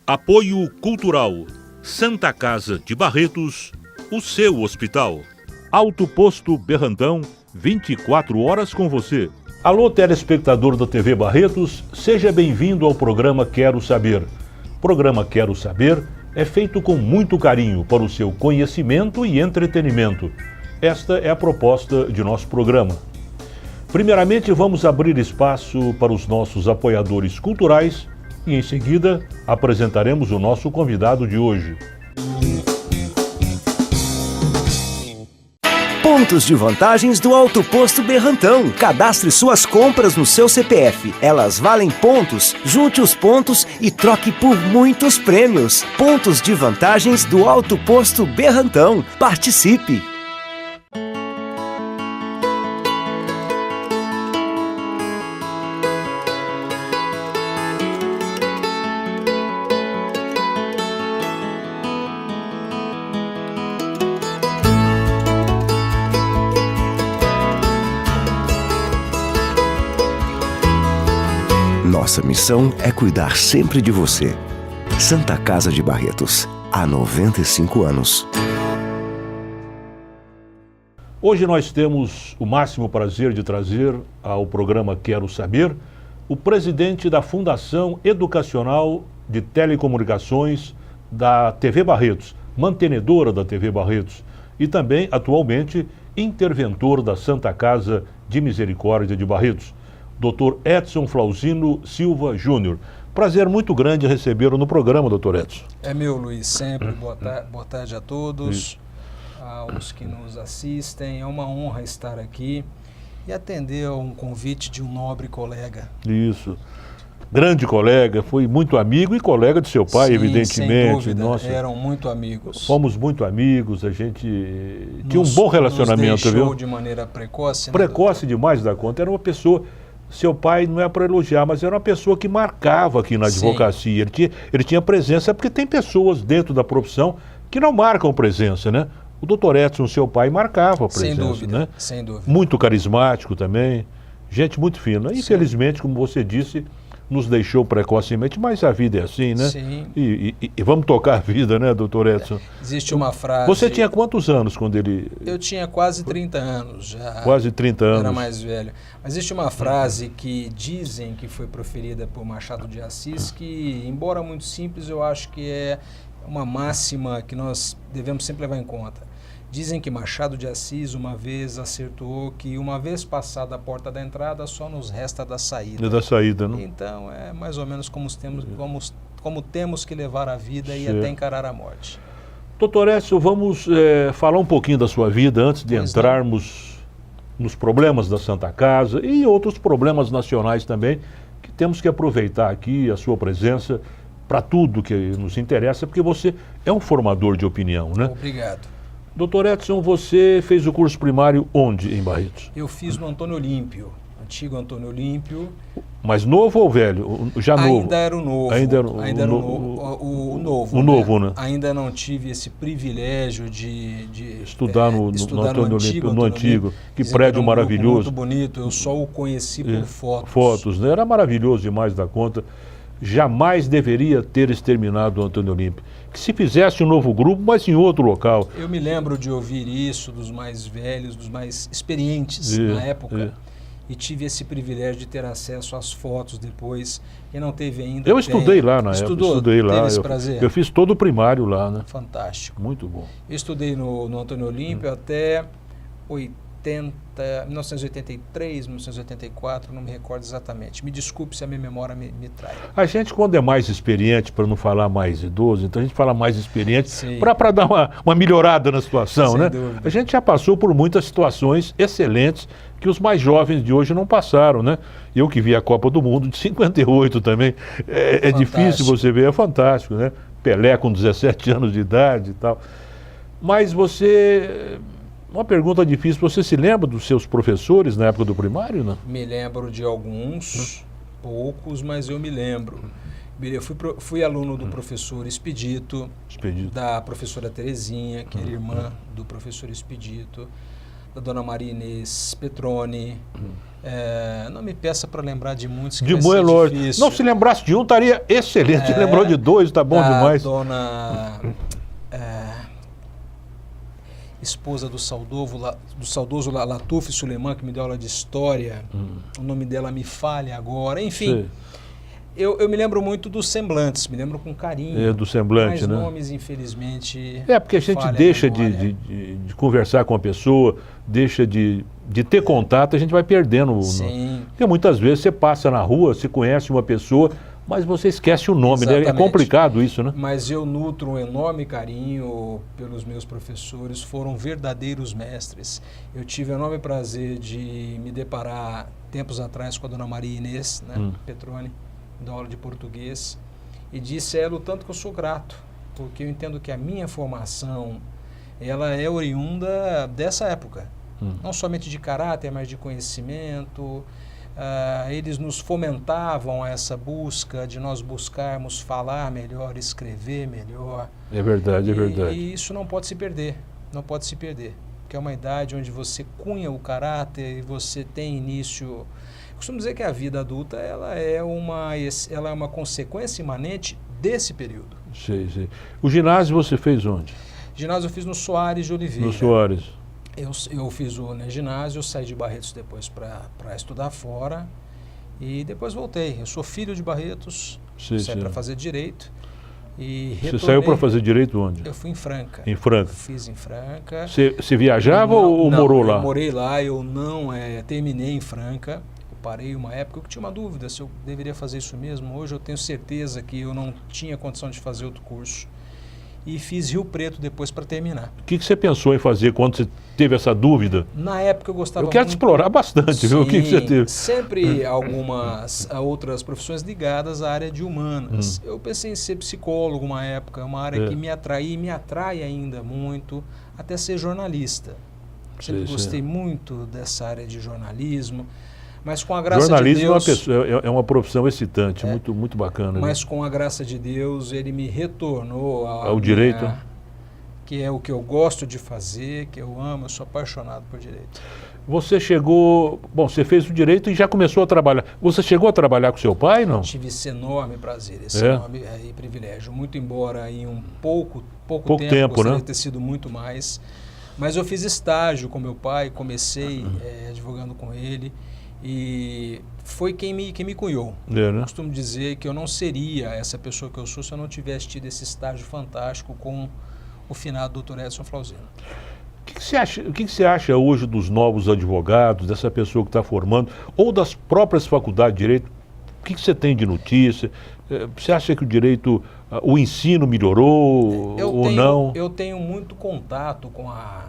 Apoio Cultural, Santa Casa de Barretos, o seu hospital. Alto Posto Berrantão, 24 horas com você. Alô, telespectador da TV Barretos, seja bem-vindo ao programa Quero Saber. O programa Quero Saber é feito com muito carinho para o seu conhecimento e entretenimento. Esta é a proposta de nosso programa. Primeiramente, vamos abrir espaço para os nossos apoiadores culturais e, em seguida, apresentaremos o nosso convidado de hoje. Pontos de vantagens do Alto Posto Berrantão. Cadastre suas compras no seu CPF. Elas valem pontos. Junte os pontos e troque por muitos prêmios. Pontos de vantagens do Alto Posto Berrantão. Participe! Nossa missão é cuidar sempre de você. Santa Casa de Barretos, há 95 anos. Hoje nós temos o máximo prazer de trazer ao programa Quero Saber o presidente da Fundação Educacional de Telecomunicações da TV Barretos, mantenedora da TV Barretos, e também, atualmente, interventor da Santa Casa de Misericórdia de Barretos, Dr. Edson Flauzino Silva Júnior. Prazer muito grande recebê-lo no programa, Dr. Edson. É meu, Luiz, sempre. Boa tarde a todos, aos que nos assistem. É uma honra estar aqui e atender a um convite de um nobre colega. Isso. Grande colega, foi muito amigo e colega de seu pai, sim, evidentemente. Sem dúvida, nossa, eram muito amigos. Fomos muito amigos, a gente tinha um bom relacionamento. Nos deixou viu? De maneira precoce. Precoce, né, demais da conta. Era uma pessoa... Seu pai não é para elogiar, mas era uma pessoa que marcava aqui na advocacia. Ele tinha presença, porque tem pessoas dentro da profissão que não marcam presença, né? O doutor Edson, seu pai, marcava a presença, sem dúvida, né? Sem dúvida. Muito carismático também, gente muito fina. Infelizmente, como você disse, nos deixou precocemente, mas a vida é assim, né? Sim. E vamos tocar a vida, né, doutor Edson? Existe uma frase... Você tinha quantos anos quando ele... Eu tinha quase 30 anos já. Quase 30 anos. Era mais velho. Mas existe uma frase que dizem que foi proferida por Machado de Assis, que, embora muito simples, eu acho que é uma máxima que nós devemos sempre levar em conta. Dizem que Machado de Assis uma vez acertou que uma vez passada a porta da entrada só nos resta da saída. Da saída, né? Então é mais ou menos como temos que levar a vida e até encarar a morte. Doutor Edson, vamos falar um pouquinho da sua vida antes de entrarmos nos problemas da Santa Casa e outros problemas nacionais também, que temos que aproveitar aqui a sua presença para tudo que nos interessa, porque você é um formador de opinião, né? Obrigado. Doutor Edson, você fez o curso primário onde em Barretos? Eu fiz no Antônio Olímpio, antigo Antônio Olímpio. Mas novo ou velho? Já novo? Ainda era o novo. Ainda era o novo. O novo, né? Ainda não tive esse privilégio de estudar no Antônio Olímpio, no antigo. Que prédio maravilhoso. Muito bonito, eu só o conheci por fotos. Fotos, né? Era maravilhoso demais da conta. Jamais deveria ter exterminado o Antônio Olímpio. Que se fizesse um novo grupo, mas em outro local. Eu me lembro de ouvir isso dos mais velhos, dos mais experientes na época. E tive esse privilégio de ter acesso às fotos depois. Quem não teve ainda... Eu estudei lá na época. Estudei lá. Teve esse prazer? Eu fiz todo o primário lá, né? Fantástico. Muito bom. Eu estudei no Antônio Olímpio até 1983, 1984, não me recordo exatamente. Me desculpe se a minha memória me trai. A gente, quando é mais experiente, para não falar mais idoso, então a gente fala mais experiente para dar uma melhorada na situação, sem né? dúvida. A gente já passou por muitas situações excelentes que os mais jovens de hoje não passaram, né? Eu que vi a Copa do Mundo de 58 também, é difícil você ver, é fantástico, né? Pelé com 17 anos de idade e tal. Mas você... Uma pergunta difícil, você se lembra dos seus professores na época do primário, né? Me lembro de alguns, poucos, mas eu me lembro. Eu fui aluno do professor Expedito, da professora Terezinha, que era irmã do professor Expedito, da dona Maria Inês Petroni, Não me peça para lembrar de muitos, que De vai muito, ser lógico. difícil. Não, se lembrasse de um, estaria excelente. Lembrou de dois, tá bom demais. Dona esposa do saudoso Latuf Suleiman, que me deu aula de história. O nome dela me falha agora. Enfim, eu me lembro muito dos semblantes, me lembro com carinho. Do semblante, mas né? nomes, infelizmente... Porque a gente deixa de conversar com a pessoa, deixa de ter contato, a gente vai perdendo. Sim. Porque muitas vezes você passa na rua, você conhece uma pessoa, mas você esquece o nome, né? É complicado isso, né? Mas eu nutro um enorme carinho pelos meus professores, foram verdadeiros mestres. Eu tive o enorme prazer de me deparar tempos atrás com a dona Maria Inês, né, Petroni, da aula de português, e disse a ela o tanto que eu sou grato, porque eu entendo que a minha formação, ela é oriunda dessa época, não somente de caráter, mas de conhecimento. Eles nos fomentavam essa busca de nós buscarmos falar melhor, escrever melhor. É verdade, é verdade. E isso não pode se perder, não pode se perder, porque é uma idade onde você cunha o caráter e você tem início... Eu costumo dizer que a vida adulta ela é uma consequência imanente desse período. Sei. O ginásio você fez onde? Ginásio eu fiz no Soares de Oliveira. No Soares. Eu fiz o ginásio, eu saí de Barretos depois para estudar fora e depois voltei. Eu sou filho de Barretos, saí para fazer Direito e retornei. Você saiu para fazer Direito onde? Eu fui em Franca. Em Franca? Fiz em Franca. Você viajava ou morou lá? Eu morei lá, eu não terminei em Franca. Eu parei uma época, eu tinha uma dúvida se eu deveria fazer isso mesmo. Hoje eu tenho certeza que eu não tinha condição de fazer outro curso. E fiz Rio Preto depois para terminar. O que você pensou em fazer quando você teve essa dúvida? Na época eu gostava muito... Eu quero te explorar bastante, viu? O que você teve? Sempre algumas outras profissões ligadas à área de humanas. Eu pensei em ser psicólogo uma época, uma área que me atraía e me atrai ainda muito, até ser jornalista. Sempre gostei muito dessa área de jornalismo. Mas com a graça de Deus... Jornalismo é uma profissão excitante, muito bacana. Mas com a graça de Deus, ele me retornou ao direito, que é o que eu gosto de fazer, que eu amo, eu sou apaixonado por direito. Você chegou... Bom, você fez o direito e já começou a trabalhar. Você chegou a trabalhar com seu pai, não? Tive esse enorme prazer, esse enorme privilégio. Muito embora em um pouco tempo gostaria de ter sido muito mais. Mas eu fiz estágio com meu pai, comecei advogando com ele. E foi quem me cunhou. Né? Costumo dizer que eu não seria essa pessoa que eu sou se eu não tivesse tido esse estágio fantástico com o finado Dr. Edson Flauzino. O que você acha hoje dos novos advogados, dessa pessoa que está formando, ou das próprias faculdades de Direito? O que você tem de notícia? Você acha que o direito, o ensino melhorou ou não? Eu tenho muito contato com a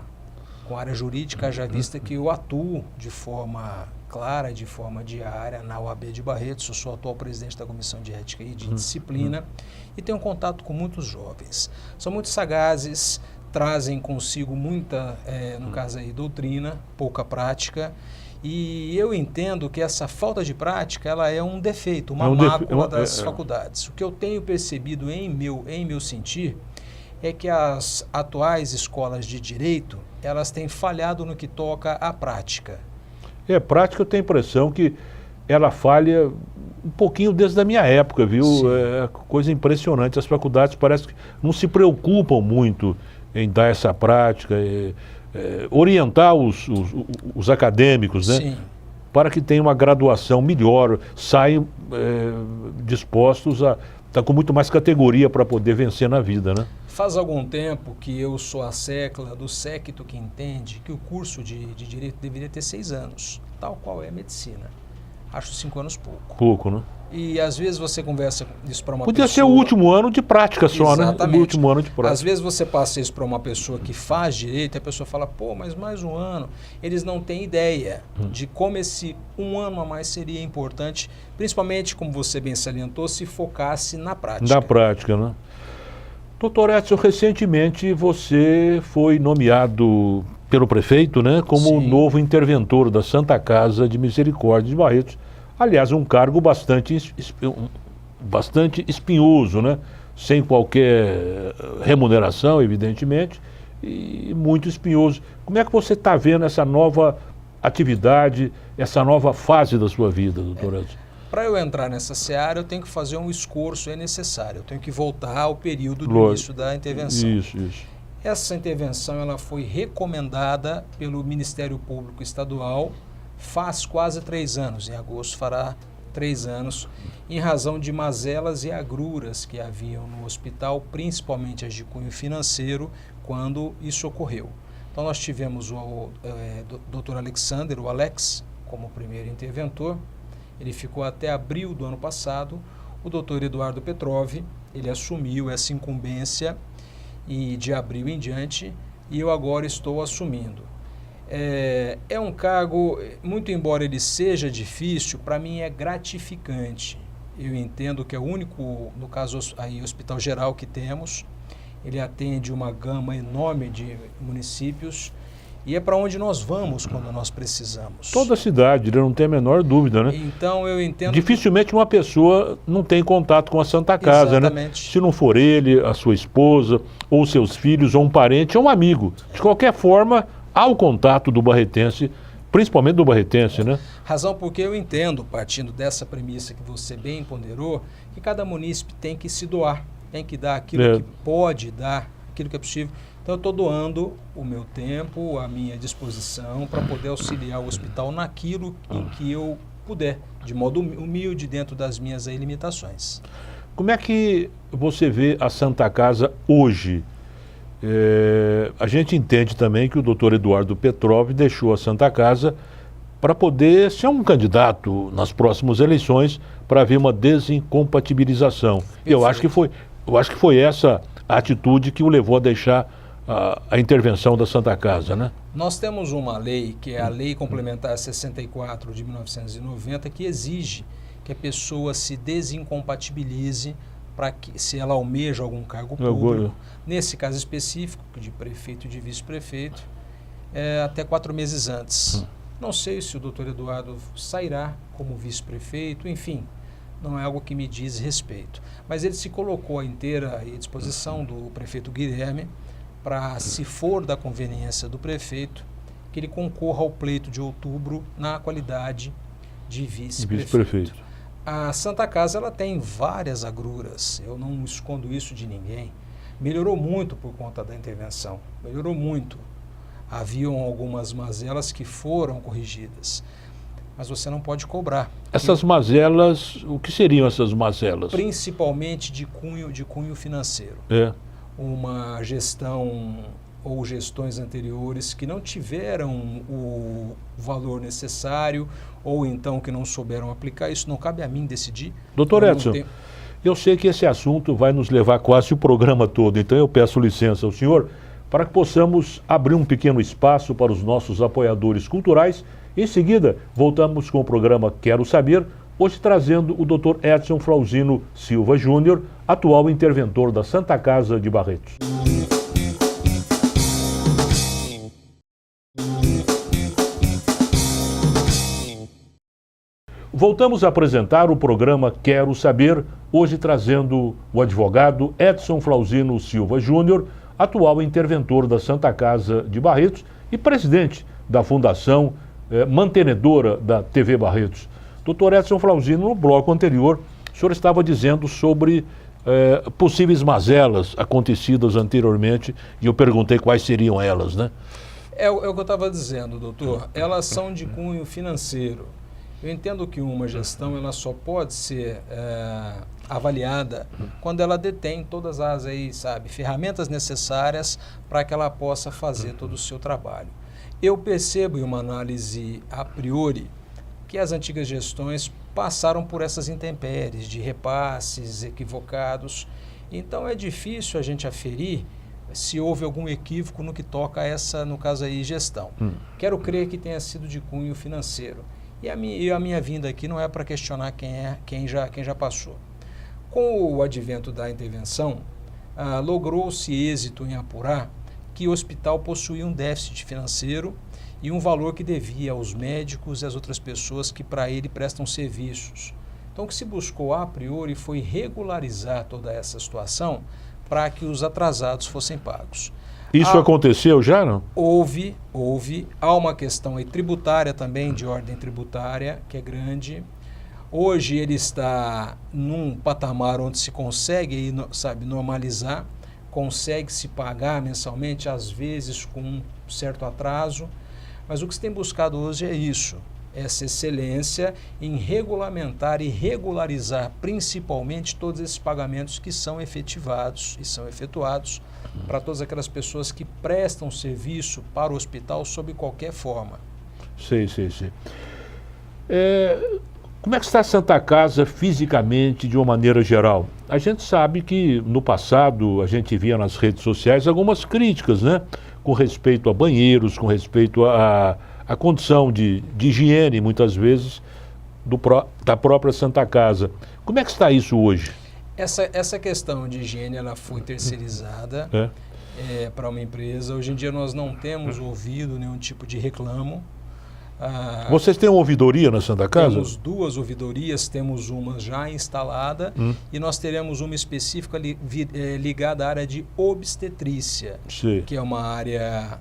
área jurídica, já vista que eu atuo de forma clara, de forma diária na OAB de Barretos. Eu sou atual presidente da Comissão de Ética e de Disciplina e tenho contato com muitos jovens. São muito sagazes, trazem consigo muita, no caso aí, doutrina, pouca prática. E eu entendo que essa falta de prática ela é um defeito, uma mácula das faculdades. O que eu tenho percebido em meu sentir é que as atuais escolas de direito elas têm falhado no que toca à prática. Prática, eu tenho a impressão que ela falha um pouquinho desde a minha época, viu? É coisa impressionante. As faculdades parece que não se preocupam muito em dar essa prática, orientar os acadêmicos, né? Sim. Para que tenham uma graduação melhor, saiam dispostos a estar com muito mais categoria para poder vencer na vida, né? Faz algum tempo que eu sou a sécula do séquito que entende que o curso de Direito deveria ter 6 anos, tal qual é a medicina. Acho 5 anos pouco. Pouco, né? E às vezes você conversa isso para uma pessoa... Podia ser o último ano de prática só, Exatamente. né? O último ano de prática. Às vezes você passa isso para uma pessoa que faz direito e a pessoa fala, pô, mas mais um ano. Eles não têm ideia de como esse um ano a mais seria importante, principalmente, como você bem salientou, se focasse na prática. Na prática, né? Doutor Edson, recentemente você foi nomeado pelo prefeito, né, como o novo interventor da Santa Casa de Misericórdia de Barretos. Aliás, um cargo bastante espinhoso, né, sem qualquer remuneração, evidentemente, e muito espinhoso. Como é que você está vendo essa nova atividade, essa nova fase da sua vida, doutor Edson? Para eu entrar nessa seara, eu tenho que fazer um esforço, é necessário. Eu tenho que voltar ao período do Lógico. início da intervenção. Isso. Essa intervenção ela foi recomendada pelo Ministério Público Estadual faz quase 3 anos. Em agosto fará 3 anos, em razão de mazelas e agruras que haviam no hospital, principalmente as de cunho financeiro, quando isso ocorreu. Então nós tivemos o Dr. Alexander, o Alex, como primeiro interventor. Ele ficou até abril do ano passado. O Dr. Eduardo Petrov, ele assumiu essa incumbência e de abril em diante, e eu agora estou assumindo. É um cargo, muito embora ele seja difícil, para mim é gratificante. Eu entendo que é o único, no caso aí, Hospital Geral que temos, ele atende uma gama enorme de municípios e é para onde nós vamos quando nós precisamos. Toda a cidade, não tem a menor dúvida, né? Então eu entendo. Dificilmente uma pessoa não tem contato com a Santa Casa, Exatamente. né? Se não for ele, a sua esposa, ou seus filhos, ou um parente, ou um amigo. De qualquer forma, há o contato do barretense, principalmente do barretense, né? Razão porque eu entendo, partindo dessa premissa que você bem ponderou, que cada munícipe tem que se doar, tem que dar aquilo que pode dar, aquilo que é possível. Então eu estou doando o meu tempo, a minha disposição para poder auxiliar o hospital naquilo em que eu puder, de modo humilde, dentro das minhas limitações. Como é que você vê a Santa Casa hoje? A gente entende também que o doutor Eduardo Petrov deixou a Santa Casa para poder ser um candidato nas próximas eleições para haver uma desincompatibilização. Eu acho que foi essa a atitude que o levou a deixar a intervenção da Santa Casa, né? Nós temos uma lei, que é a Lei Complementar 64 de 1990, que exige que a pessoa se desincompatibilize para que, se ela almeja algum cargo público, nesse caso específico, de prefeito e de vice-prefeito, até 4 meses antes. Não sei se o doutor Eduardo sairá como vice-prefeito, enfim, não é algo que me diz respeito. Mas ele se colocou à inteira disposição do prefeito Guilherme para, se for da conveniência do prefeito, que ele concorra ao pleito de outubro na qualidade de vice-prefeito. A Santa Casa ela tem várias agruras, eu não escondo isso de ninguém. Melhorou muito por conta da intervenção, melhorou muito. Haviam algumas mazelas que foram corrigidas, mas você não pode cobrar. Essas mazelas, o que seriam essas mazelas? Principalmente de cunho financeiro. Uma gestão ou gestões anteriores que não tiveram o valor necessário ou então que não souberam aplicar, isso não cabe a mim decidir. Doutor Edson, eu sei que esse assunto vai nos levar quase o programa todo, então eu peço licença ao senhor para que possamos abrir um pequeno espaço para os nossos apoiadores culturais. Em seguida, voltamos com o programa Quero Saber, hoje trazendo o Dr. Edson Flauzino Silva Júnior, atual interventor da Santa Casa de Barretos. Voltamos a apresentar o programa Quero Saber, hoje trazendo o advogado Edson Flauzino Silva Júnior, atual interventor da Santa Casa de Barretos e presidente da Fundação mantenedora da TV Barretos. Doutor Edson Flauzino, no bloco anterior, o senhor estava dizendo sobre possíveis mazelas acontecidas anteriormente e eu perguntei quais seriam elas, né? É o que eu estava dizendo, doutor. Elas são de cunho financeiro. Eu entendo que uma gestão ela só pode ser avaliada quando ela detém todas as ferramentas necessárias para que ela possa fazer todo o seu trabalho. Eu percebo em uma análise a priori que as antigas gestões passaram por essas intempéries de repasses equivocados. Então é difícil a gente aferir se houve algum equívoco no que toca a essa, no caso aí, gestão. Quero crer que tenha sido de cunho financeiro. E a minha vinda aqui não é para questionar quem já passou. Com o advento da intervenção, logrou-se êxito em apurar que o hospital possuía um déficit financeiro e um valor que devia aos médicos e às outras pessoas que para ele prestam serviços. Então o que se buscou a priori foi regularizar toda essa situação para que os atrasados fossem pagos. Isso aconteceu já, não? Houve. Há uma questão aí tributária também, de ordem tributária, que é grande. Hoje ele está num patamar onde se consegue aí, sabe, normalizar, consegue se pagar mensalmente, às vezes com um certo atraso, mas o que se tem buscado hoje é isso, essa excelência em regulamentar e regularizar principalmente todos esses pagamentos que são efetivados e são efetuados para todas aquelas pessoas que prestam serviço para o hospital sob qualquer forma. Sei. Como é que está a Santa Casa fisicamente, de uma maneira geral? A gente sabe que no passado a gente via nas redes sociais algumas críticas, né? Com respeito a banheiros, com respeito a condição de higiene, muitas vezes, da própria Santa Casa. Como é que está isso hoje? Essa questão de higiene ela foi terceirizada para uma empresa. Hoje em dia nós não temos ouvido nenhum tipo de reclamo. Vocês têm uma ouvidoria na Santa Casa? Temos 2 ouvidorias, temos uma já instalada e nós teremos uma específica ligada à área de obstetrícia, que é uma área,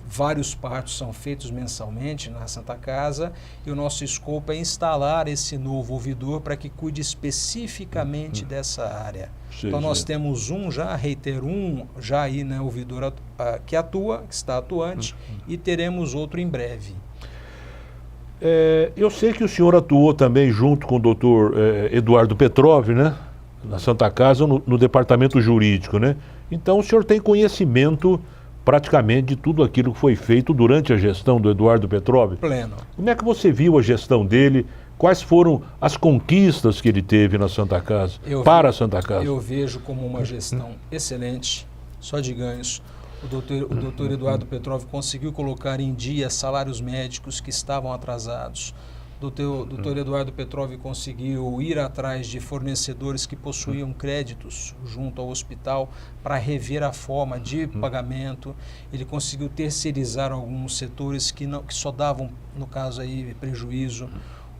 vários partos são feitos mensalmente na Santa Casa e o nosso escopo é instalar esse novo ouvidor para que cuide especificamente dessa área. Então nós temos reitero, já aí, né, ouvidor que está atuante e teremos outro em breve. Eu sei que o senhor atuou também junto com o doutor Eduardo Petrov, né, na Santa Casa, no departamento jurídico, né? Então o senhor tem conhecimento praticamente de tudo aquilo que foi feito durante a gestão do Eduardo Petrov. Pleno. Como é que você viu a gestão dele? Quais foram as conquistas que ele teve na Santa Casa, a Santa Casa? Eu vejo como uma gestão excelente, só de ganhos. O doutor Eduardo Petrov conseguiu colocar em dia salários médicos que estavam atrasados. O doutor Eduardo Petrov conseguiu ir atrás de fornecedores que possuíam créditos junto ao hospital para rever a forma de pagamento. Ele conseguiu terceirizar alguns setores que só davam, no caso aí, prejuízo.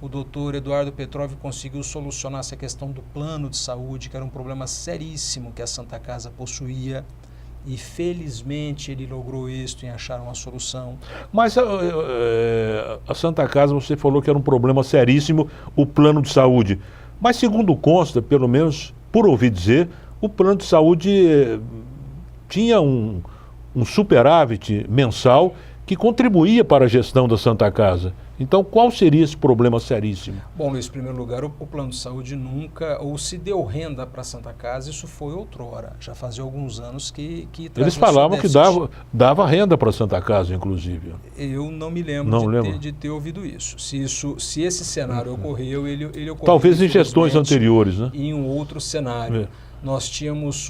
O doutor Eduardo Petrov conseguiu solucionar essa questão do plano de saúde, que era um problema seríssimo que a Santa Casa possuía. E felizmente ele logrou isso em achar uma solução. Mas a Santa Casa, você falou que era um problema seríssimo, o plano de saúde. Mas segundo consta, pelo menos por ouvir dizer, o plano de saúde tinha um superávit mensal que contribuía para a gestão da Santa Casa. Então, qual seria esse problema seríssimo? Bom, Luiz, em primeiro lugar, o plano de saúde nunca, ou se deu renda para a Santa Casa, isso foi outrora. Já fazia alguns anos que eles falavam que dava renda para a Santa Casa, inclusive. Eu não me lembro de ter ouvido isso. Se esse cenário ocorreu, ele ocorreu. Talvez em gestões anteriores, né? Em um outro cenário. Nós tínhamos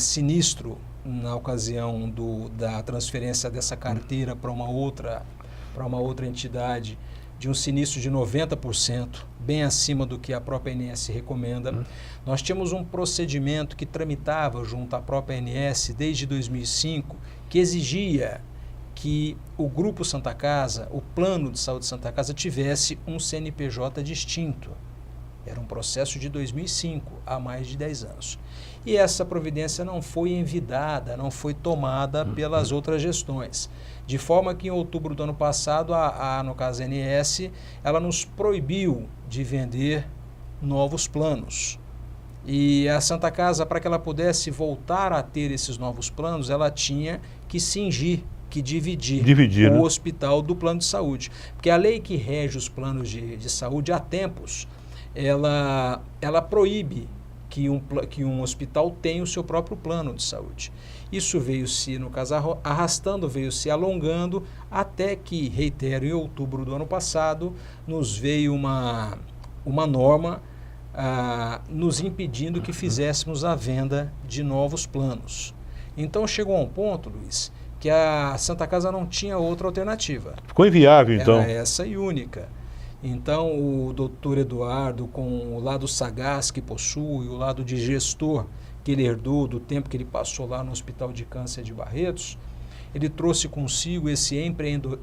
sinistro na ocasião da transferência dessa carteira para uma outra entidade, de um sinistro de 90%, bem acima do que a própria ANS recomenda. Nós tínhamos um procedimento que tramitava junto à própria ANS desde 2005, que exigia que o Grupo Santa Casa, o Plano de Saúde Santa Casa, tivesse um CNPJ distinto. Era um processo de 2005, há mais de 10 anos. E essa providência não foi envidada, não foi tomada pelas outras gestões. De forma que em outubro do ano passado, no caso a ANS, ela nos proibiu de vender novos planos. E a Santa Casa, para que ela pudesse voltar a ter esses novos planos, ela tinha que cingir, que dividir o hospital do plano de saúde. Porque a lei que rege os planos de saúde há tempos, ela proíbe que um hospital tenha o seu próprio plano de saúde. Isso veio-se, no caso, arrastando, veio-se alongando, até que, reitero, em outubro do ano passado, nos veio uma norma nos impedindo que fizéssemos a venda de novos planos. Então chegou a um ponto, Luiz, que a Santa Casa não tinha outra alternativa. Ficou inviável, então. Era essa e única. Então, o doutor Eduardo, com o lado sagaz que possui, o lado de gestor que ele herdou do tempo que ele passou lá no Hospital de Câncer de Barretos, ele trouxe consigo esse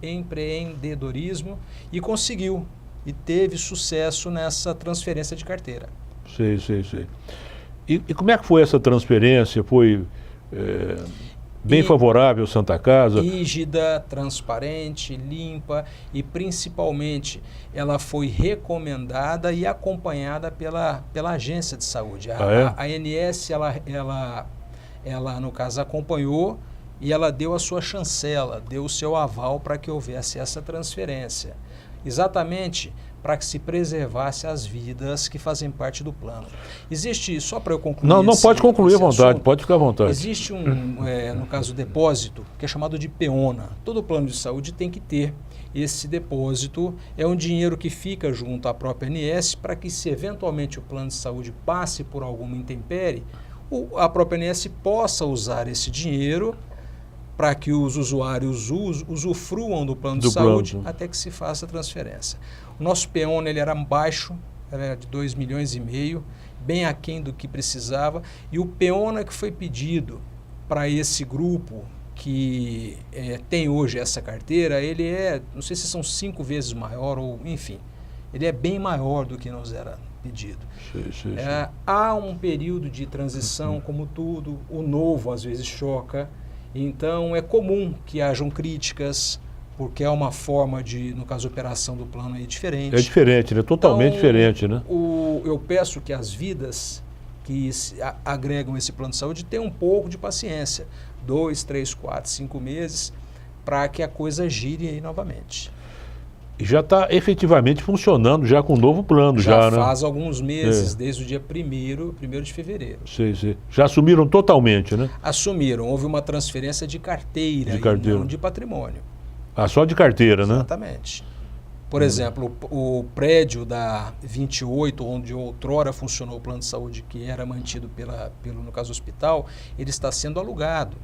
empreendedorismo e conseguiu, e teve sucesso nessa transferência de carteira. Sei. E como é que foi essa transferência? Bem favorável, Santa Casa. Rígida, transparente, limpa e principalmente ela foi recomendada e acompanhada pela agência de saúde. A ANS, ela no caso acompanhou e ela deu a sua chancela, deu o seu aval para que houvesse essa transferência. Exatamente para que se preservasse as vidas que fazem parte do plano. Existe, só para eu concluir... Não, pode concluir à vontade, assunto, pode ficar à vontade. Existe no caso, depósito, que é chamado de PEONA. Todo plano de saúde tem que ter esse depósito. É um dinheiro que fica junto à própria ANS para que, se eventualmente o plano de saúde passe por alguma intempérie, a própria ANS possa usar esse dinheiro para que os usuários usufruam do plano de saúde até que se faça a transferência. O nosso PEONA ele era baixo, era de 2,5 milhões, bem aquém do que precisava, e o PEONA que foi pedido para esse grupo que tem hoje essa carteira, ele não sei se são 5 vezes maior, ou enfim, ele é bem maior do que nos era pedido. Sim. Há um período de transição, como tudo, o novo às vezes choca. Então, é comum que hajam críticas, porque é uma forma de, no caso, operação do plano aí diferente. É diferente, né? Totalmente diferente, né? Eu peço que as vidas que agregam esse plano de saúde tenham um pouco de paciência. 2, 3, 4, 5 meses, para que a coisa gire aí novamente. E já está efetivamente funcionando já com o novo plano, já, né? Já faz alguns meses, desde o dia 1º de fevereiro. Sim. Já assumiram totalmente, né? Assumiram. Houve uma transferência de carteira, e não de patrimônio. Ah, só de carteira, né? Exatamente. Por exemplo, o prédio da 28, onde outrora funcionou o plano de saúde, que era mantido pelo, no caso, hospital, ele está sendo alugado.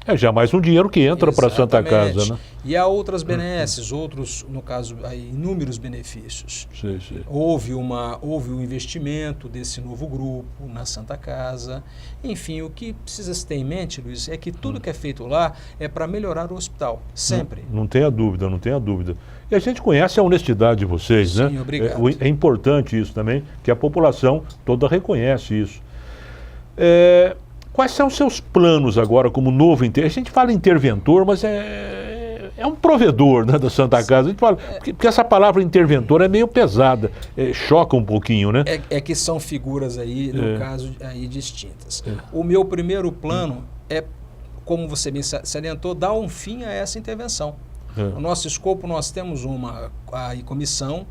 É já mais um dinheiro que entra para a Santa Casa, né? E há outras benesses, outros, no caso, inúmeros benefícios. Sim. Houve um investimento desse novo grupo na Santa Casa. Enfim, o que precisa se ter em mente, Luiz, é que tudo que é feito lá é para melhorar o hospital, sempre. Não tenha dúvida. E a gente conhece a honestidade de vocês, né? Sim, obrigado. É importante isso também, que a população toda reconhece isso. Quais são os seus planos agora como novo interventor? A gente fala interventor, mas é um provedor, né, da Santa Casa. A gente fala, porque essa palavra interventor é meio pesada, choca um pouquinho, né? É que são figuras aí, no caso, aí distintas. O meu primeiro plano é, como você me salientou, dar um fim a essa intervenção. No nosso escopo, nós temos uma comissão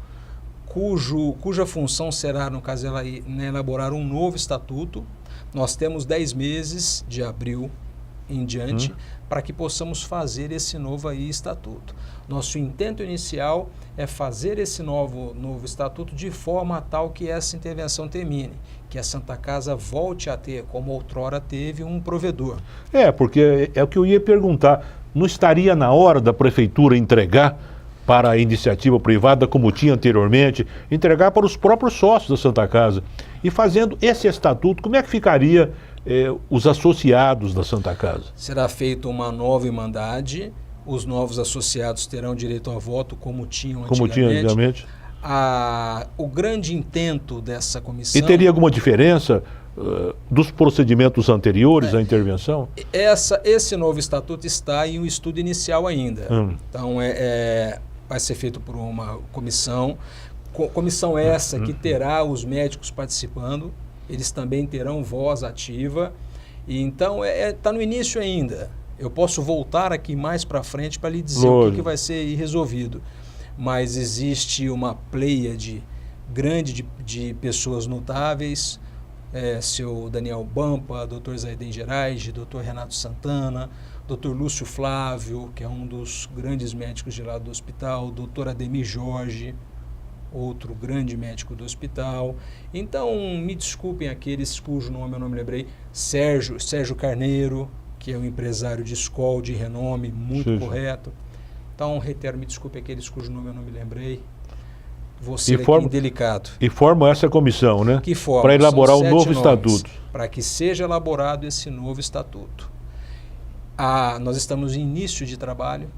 cuja função será, no caso, elaborar um novo estatuto. Nós temos 10 meses de abril em diante para que possamos fazer esse novo aí estatuto. Nosso intento inicial é fazer esse novo estatuto de forma tal que essa intervenção termine, que a Santa Casa volte a ter, como outrora teve, um provedor. Porque é o que eu ia perguntar. Não estaria na hora da prefeitura entregar para a iniciativa privada, como tinha anteriormente, entregar para os próprios sócios da Santa Casa? E fazendo esse estatuto, como é que ficaria os associados da Santa Casa? Será feita uma nova irmandade, os novos associados terão direito a voto como tinham antigamente. O grande intento dessa comissão... E teria alguma diferença dos procedimentos anteriores à intervenção? Esse novo estatuto está em um estudo inicial ainda. Então, vai ser feito por uma comissão. Comissão essa que terá os médicos participando, eles também terão voz ativa. E então, está no início ainda. Eu posso voltar aqui mais para frente para lhe dizer o que vai ser resolvido. Mas existe uma pleiade grande de pessoas notáveis, seu Daniel Bampa, Dr. Zaiden Gerais, Dr. Renato Santana, Dr. Lúcio Flávio, que é um dos grandes médicos de lá do hospital, Dr. Ademir Jorge, outro grande médico do hospital. Então, me desculpem aqueles cujo nome eu não me lembrei, Sérgio Carneiro, que é um empresário de escola de renome, muito correto. Então, reitero, me desculpe aqueles cujo nome eu não me lembrei. Vou ser aqui indelicado. E forma essa comissão, né? Que forma? Para elaborar um novo estatuto. Para que seja elaborado esse novo estatuto. Nós estamos em início de trabalho,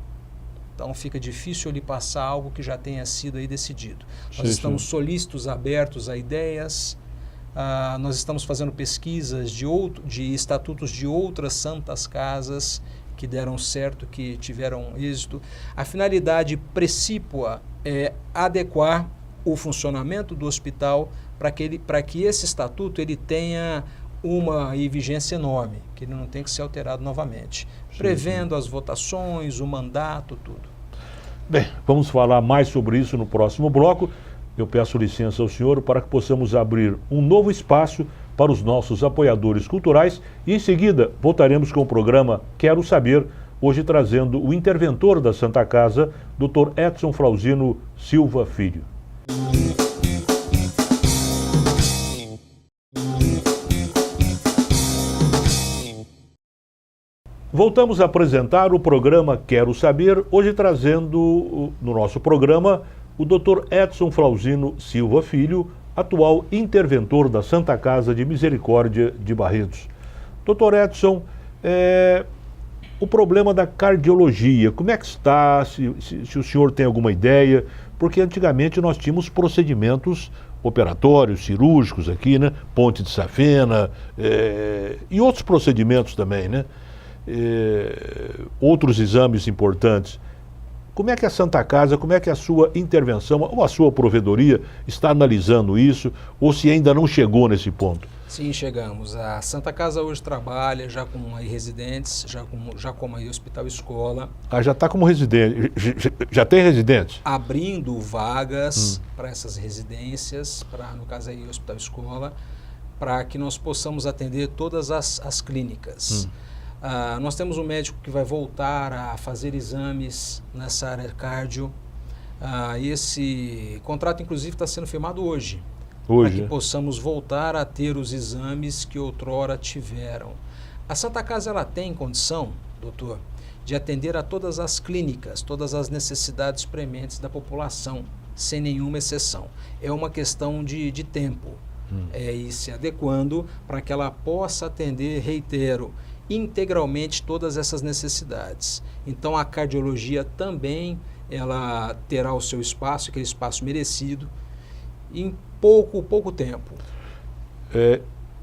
então fica difícil eu lhe passar algo que já tenha sido aí decidido. Nós estamos solícitos, abertos a ideias, Nós estamos fazendo pesquisas de estatutos de outras santas casas que deram certo, que tiveram êxito. A finalidade precípua é adequar o funcionamento do hospital para que esse estatuto ele tenha uma vigência enorme, que ele não tem que ser alterado novamente, prevendo as votações, o mandato, tudo. Bem, vamos falar mais sobre isso no próximo bloco. Eu peço licença ao senhor para que possamos abrir um novo espaço para os nossos apoiadores culturais e em seguida voltaremos com o programa Quero Saber, hoje trazendo o interventor da Santa Casa, Dr. Edson Flauzino Silva Filho. Voltamos a apresentar o programa Quero Saber, hoje trazendo no nosso programa o Dr. Edson Flauzino Silva Filho, atual interventor da Santa Casa de Misericórdia de Barretos. Dr. Edson, o problema da cardiologia, como é que está? Se o senhor tem alguma ideia? Porque antigamente nós tínhamos procedimentos operatórios, cirúrgicos aqui, né? Ponte de safena e outros procedimentos também, né? Outros exames importantes. Como é que a Santa Casa, como é que a sua intervenção ou a sua provedoria está analisando isso, ou se ainda não chegou nesse ponto? Sim, chegamos. A Santa Casa hoje trabalha já com residentes, já como hospital escola. Já está como residente, já tem residentes? Abrindo vagas para essas residências, no caso aí hospital escola, para que nós possamos atender todas as clínicas. Nós temos um médico que vai voltar a fazer exames nessa área cardio. Esse contrato, inclusive, está sendo firmado hoje. Para que possamos voltar a ter os exames que outrora tiveram. A Santa Casa ela tem condição, doutor, de atender a todas as clínicas, todas as necessidades prementes da população, sem nenhuma exceção. É uma questão de tempo. Ir se adequando para que ela possa atender, reitero, integralmente todas essas necessidades. Então a cardiologia também ela terá o seu espaço, aquele espaço merecido, em pouco tempo.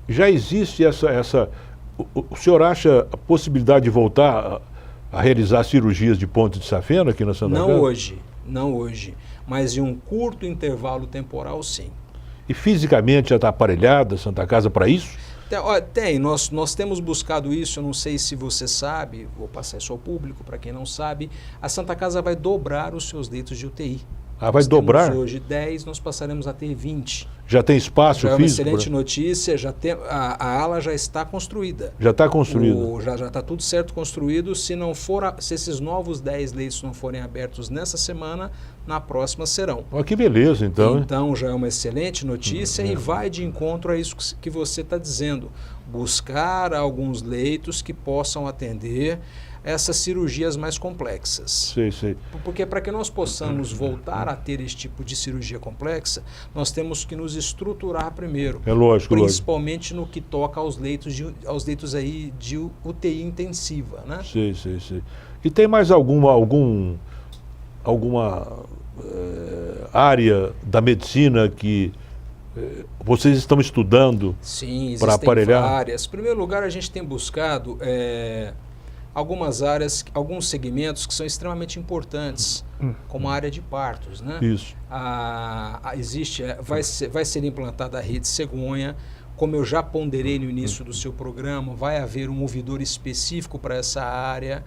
Já existe o senhor acha a possibilidade de voltar a realizar cirurgias de ponte de safena aqui na Santa Casa? Não hoje, mas em um curto intervalo temporal, sim. E fisicamente já está aparelhada a Santa Casa para isso? Tem, nós temos buscado isso, eu não sei se você sabe, vou passar isso ao público, para quem não sabe, a Santa Casa vai dobrar os seus leitos de UTI. Vai dobrar? Temos hoje 10, nós passaremos a ter 20. Já tem espaço físico? É uma excelente notícia, a ala já está construída. Já está construída? Já está tudo certo construído, se esses novos 10 leitos não forem abertos nessa semana, na próxima serão. Que beleza, então. Então já é uma excelente notícia e vai de encontro a isso que você está dizendo. Buscar alguns leitos que possam atender essas cirurgias mais complexas. Sei. Porque para que nós possamos voltar a ter esse tipo de cirurgia complexa, nós temos que nos estruturar primeiro. É lógico. Principalmente no que toca aos leitos aí de UTI intensiva, né? Sei. E tem mais alguma área da medicina que vocês estão estudando para aparelhar? Sim, várias. Em primeiro lugar, a gente tem buscado algumas áreas, alguns segmentos que são extremamente importantes, como a área de partos, né? Isso. Vai ser implantada a rede cegonha. Como eu já ponderei no início do seu programa, vai haver um ouvidor específico para essa área.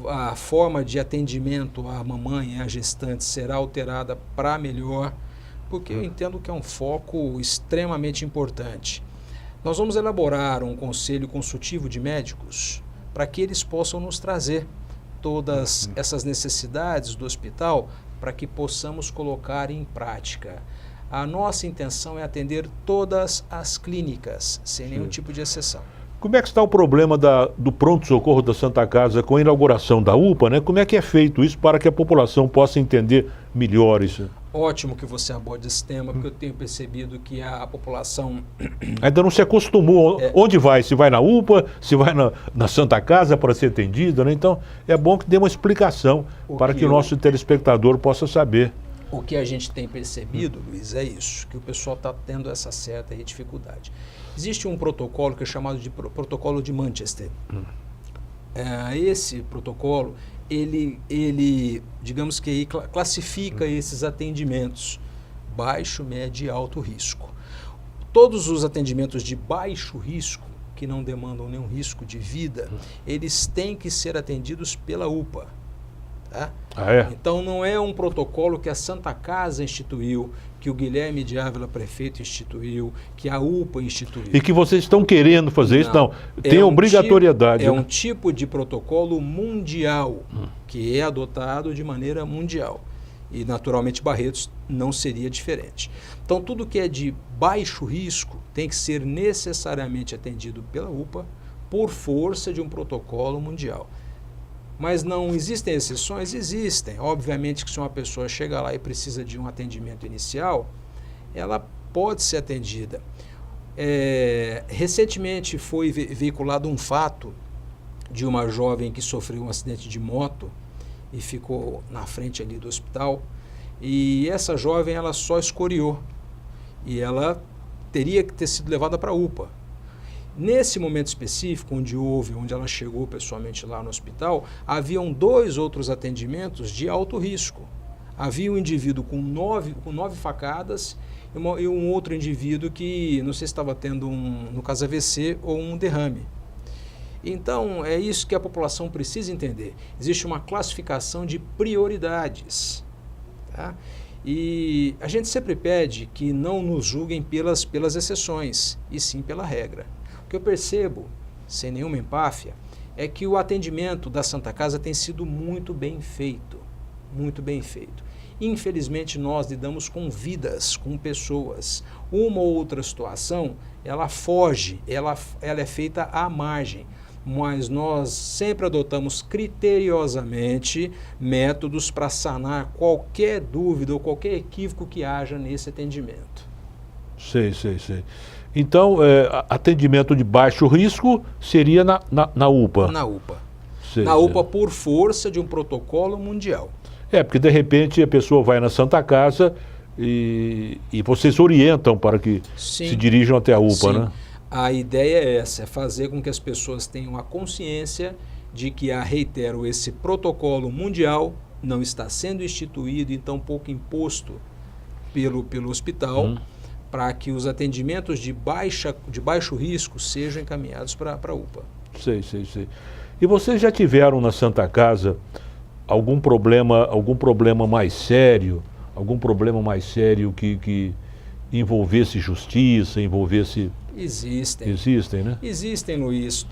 A forma de atendimento à mamãe e à gestante será alterada para melhor, porque eu entendo que é um foco extremamente importante. Nós vamos elaborar um conselho consultivo de médicos para que eles possam nos trazer todas essas necessidades do hospital para que possamos colocar em prática. A nossa intenção é atender todas as clínicas, sem nenhum tipo de exceção. Como é que está o problema do pronto-socorro da Santa Casa com a inauguração da UPA, né? Como é que é feito isso para que a população possa entender melhor isso? Ótimo que você aborde esse tema, porque eu tenho percebido que a população ainda não se acostumou. Onde vai? Se vai na UPA, se vai na Santa Casa para ser atendida, né? Então é bom que dê uma explicação para que o nosso telespectador possa saber. O que a gente tem percebido, Luiz, é isso, que o pessoal está tendo essa certa dificuldade. Existe um protocolo que é chamado de protocolo de Manchester. Esse protocolo, ele digamos que aí classifica esses atendimentos baixo, médio e alto risco. Todos os atendimentos de baixo risco, que não demandam nenhum risco de vida, eles têm que ser atendidos pela UPA. Tá? Então não é um protocolo que a Santa Casa instituiu, que o Guilherme de Ávila, prefeito, instituiu, que a UPA instituiu. E que vocês estão querendo fazer isso? Não, tem obrigatoriedade. É um tipo de protocolo mundial, que é adotado de maneira mundial. E naturalmente Barretos não seria diferente. Então tudo que é de baixo risco tem que ser necessariamente atendido pela UPA por força de um protocolo mundial. Mas não existem exceções? Existem. Obviamente que se uma pessoa chega lá e precisa de um atendimento inicial, ela pode ser atendida. Recentemente foi veiculado um fato de uma jovem que sofreu um acidente de moto e ficou na frente ali do hospital. E essa jovem, ela só escoriou. E ela teria que ter sido levada para a UPA. Nesse momento específico, onde ela chegou pessoalmente lá no hospital, haviam 2 outros atendimentos de alto risco. Havia um indivíduo com 9 facadas e um outro indivíduo que, não sei se estava tendo no caso AVC ou um derrame. Então, é isso que a população precisa entender. Existe uma classificação de prioridades. Tá? E a gente sempre pede que não nos julguem pelas exceções, e sim pela regra. O que eu percebo, sem nenhuma empáfia, é que o atendimento da Santa Casa tem sido muito bem feito. Muito bem feito. Infelizmente, nós lidamos com vidas, com pessoas. Uma ou outra situação, ela foge, ela é feita à margem. Mas nós sempre adotamos criteriosamente métodos para sanar qualquer dúvida ou qualquer equívoco que haja nesse atendimento. Sei. Então, atendimento de baixo risco seria na UPA? Na UPA. Na UPA por força de um protocolo mundial. Porque de repente a pessoa vai na Santa Casa e vocês orientam para que se dirijam até a UPA, né? A ideia é essa, é fazer com que as pessoas tenham a consciência de que, reitero, esse protocolo mundial não está sendo instituído e tampouco imposto pelo hospital, para que os atendimentos de baixo risco sejam encaminhados para a UPA. Sei. E vocês já tiveram na Santa Casa algum problema mais sério? Algum problema mais sério que envolvesse justiça, envolvesse... Existem, né? Existem, Luiz.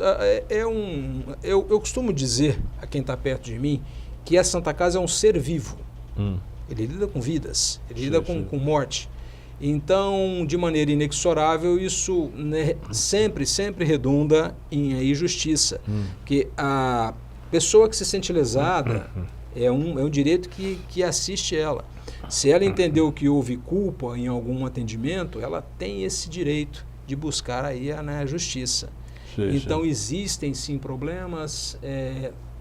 Eu costumo dizer a quem está perto de mim que a Santa Casa é um ser vivo. Ele lida com vidas, ele lida com morte. Então, de maneira inexorável, isso, né, sempre redunda em justiça. Porque a pessoa que se sente lesada é um direito que assiste ela. Se ela entendeu que houve culpa em algum atendimento, ela tem esse direito de buscar aí a justiça. Então existem sim problemas.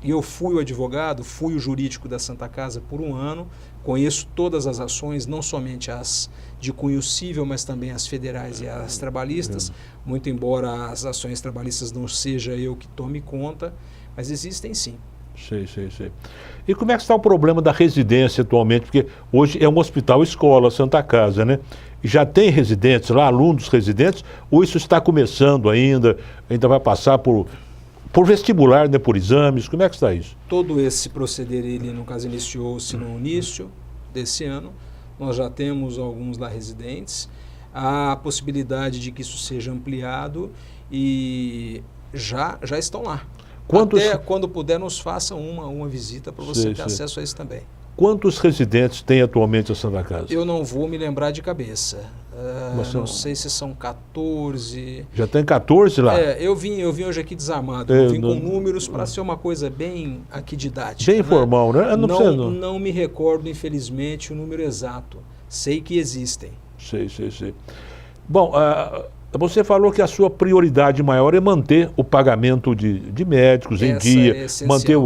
Eu fui o advogado, fui o jurídico da Santa Casa por 1 ano, conheço todas as ações, não somente as de cunho civil, mas também as federais e as trabalhistas, muito embora as ações trabalhistas não seja eu que tome conta, mas existem sim. Sei. E como é que está o problema da residência atualmente? Porque hoje é um hospital-escola, Santa Casa, né? Já tem residentes lá, alunos residentes, ou isso está começando ainda vai passar por vestibular, né, por exames? Como é que está isso? Todo esse proceder, ele no caso iniciou-se no início desse ano. Nós já temos alguns lá residentes. Há a possibilidade de que isso seja ampliado e já estão lá. Até quando puder, nos façam uma visita para você ter acesso a isso também. Quantos residentes tem atualmente a Santa Casa? Eu não vou me lembrar de cabeça. Não sei se são 14. Já tem 14 lá? Eu vim hoje aqui desarmado. Eu vim com números para ser uma coisa bem aqui didática. Bem informal, né? Não me recordo, infelizmente, o número exato. Sei que existem. Sei. Bom, Você falou que a sua prioridade maior é manter o pagamento de médicos em dia, manter é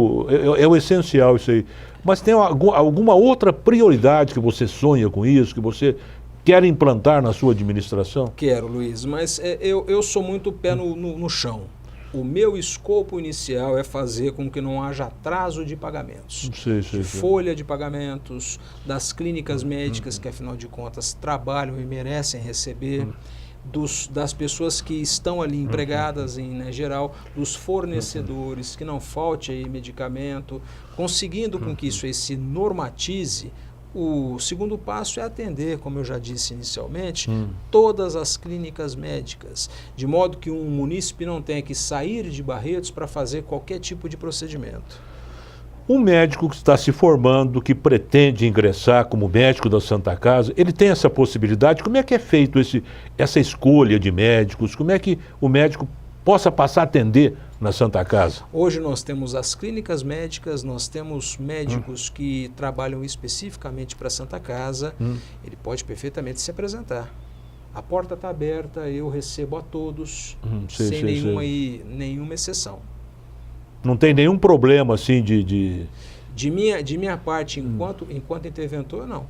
o essencial isso aí. Mas tem alguma outra prioridade que você sonha com isso, que você quer implantar na sua administração? Quero, Luiz, mas eu sou muito pé no chão. O meu escopo inicial é fazer com que não haja atraso de pagamentos, de folha de pagamentos, das clínicas médicas que, afinal de contas, trabalham e merecem receber, das pessoas que estão ali empregadas em geral, dos fornecedores, que não falte aí medicamento, conseguindo com que isso aí se normatize. O segundo passo é atender, como eu já disse inicialmente, todas as clínicas médicas, de modo que um munícipe não tenha que sair de Barretos para fazer qualquer tipo de procedimento. Um médico que está se formando, que pretende ingressar como médico da Santa Casa, ele tem essa possibilidade? Como é que é feito essa escolha de médicos? Como é que o médico possa passar a atender na Santa Casa? Hoje nós temos as clínicas médicas, nós temos médicos que trabalham especificamente para a Santa Casa. Ele pode perfeitamente se apresentar. A porta está aberta, eu recebo a todos, sem nenhuma exceção. Não tem nenhum problema assim De minha parte, enquanto interventor, não.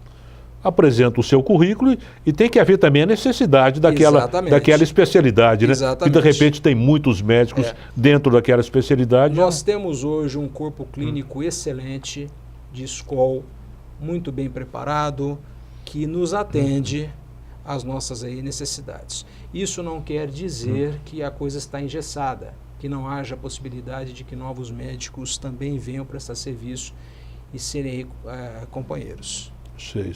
Apresenta o seu currículo e tem que haver também a necessidade daquela especialidade, né? Exatamente. Que de repente tem muitos médicos dentro daquela especialidade. Nós temos hoje um corpo clínico excelente, de escola, muito bem preparado, que nos atende às nossas aí necessidades. Isso não quer dizer que a coisa está engessada, que não haja possibilidade de que novos médicos também venham prestar serviço e serem companheiros. Sei.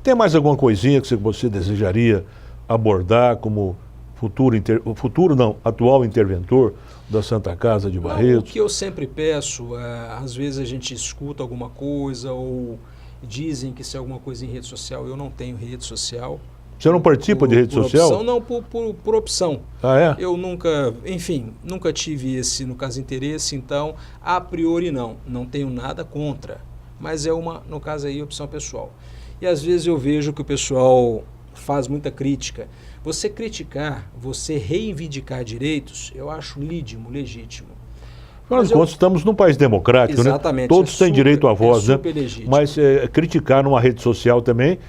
Tem mais alguma coisinha que você desejaria abordar como atual interventor da Santa Casa de Barretos? O que eu sempre peço, às vezes a gente escuta alguma coisa ou dizem que se é alguma coisa em rede social, eu não tenho rede social. Você não participa de rede social? Opção, não, por opção. Ah, é? Eu nunca tive esse, no caso, interesse, então, a priori não tenho nada contra. Mas é no caso aí, opção pessoal. E às vezes eu vejo que o pessoal faz muita crítica. Você criticar, você reivindicar direitos, eu acho legítimo. Afinal de contas, estamos num país democrático, exatamente, né? Todos têm direito à voz, né? Legítimo. Mas criticar numa rede social também,